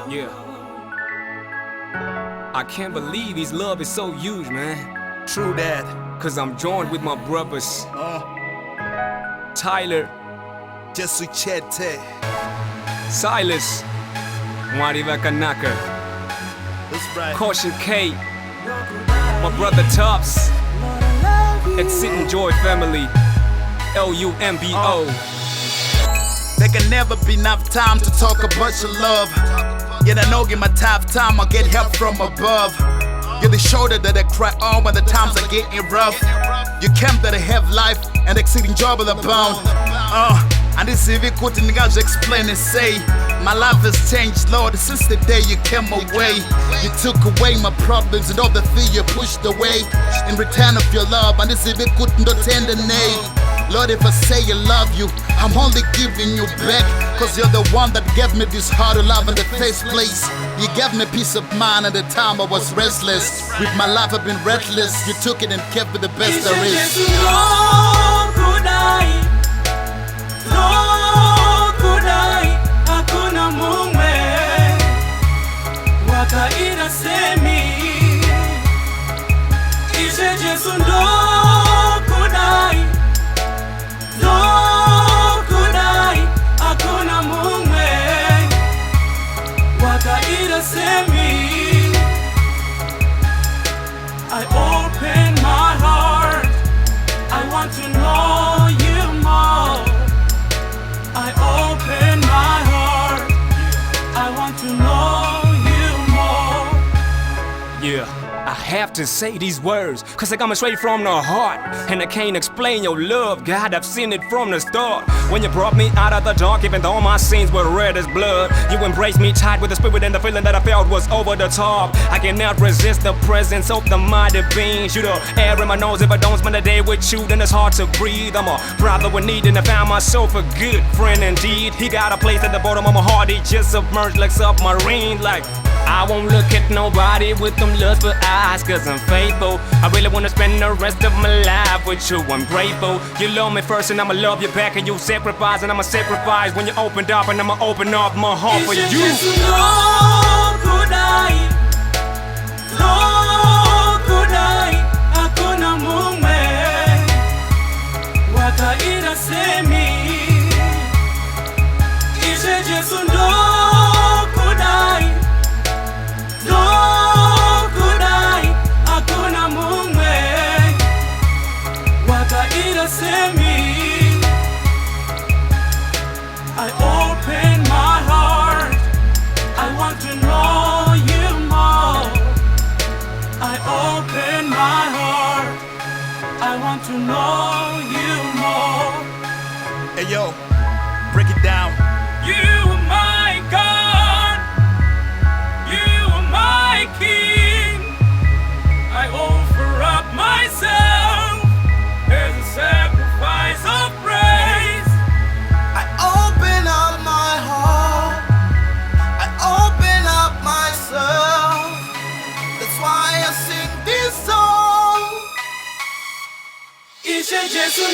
Yeah. I can't believe his love is so huge, man. True that. Cause I'm joined with my brothers. Tyler, Jesu Chete. Silas, Mwariva Kanaka, That's right. Caution K, my brother Tops, Exit Joy Family, LUMBO. There can never be enough time to talk about your love. Yet I know in my tough time I'll get help from above. You're the shoulder that I cry on when the times are getting rough. You came that I have life and exceeding joy with a bound. And this if it couldn't guys explain and say my life has changed, Lord, since the day you came away. You took away my problems and all the fear you pushed away. In return of your love, and this if it couldn't attend a name. Lord, if I say I love you, I'm only giving you back. Cause you're the one that gave me this heart of love in the first place. You gave me peace of mind at the time I was restless. With my life I've been reckless. You took it and kept it the best there is. Ishe Jesu, NDOKUDAI, NDOKUDAI, hakuna mume wakaida semi. Ishe Jesu, NDOKUDAI, NDOKUDAI, hakuna mume wakaida semi. I open my heart, I want to know you more. I open my heart, I want to know you more. Yeah, I have to say these words, cause they coming straight from the heart. And I can't explain your love, God, I've seen it from the start. When you brought me out of the dark, even though my sins were red as blood, you embraced me tight with the spirit, and the feeling that I felt was over the top. I cannot resist the presence of the mighty beings. You the air in my nose, if I don't spend a day with you, then it's hard to breathe. I'm a brother with need, and I found myself a good friend indeed. He got a place at the bottom of my heart, he just submerged like submarine. Like, I won't look at nobody with them lustful eyes, cause I'm faithful. I really wanna spend the rest of my life with you, I'm grateful. You love me first and I'ma love you back, and you sacrifice and I'ma sacrifice when you opened up, and I'ma open up my heart for you. Ishe Jesu, NDOKUDAI, NDOKUDAI, hakuna mume wakaida semi. Ishe Jesu, NDOKUDAI, NDOKUDAI, hakuna mume wakaida semi. I open my heart, I want to know you more. I open my heart, I want to know you more. Hey yo, break it down. You are my God, you are my King. I offer up myself as a sacrifice of praise. I open up my heart, I open up myself. That's why I sing this song. Ishe Jesu,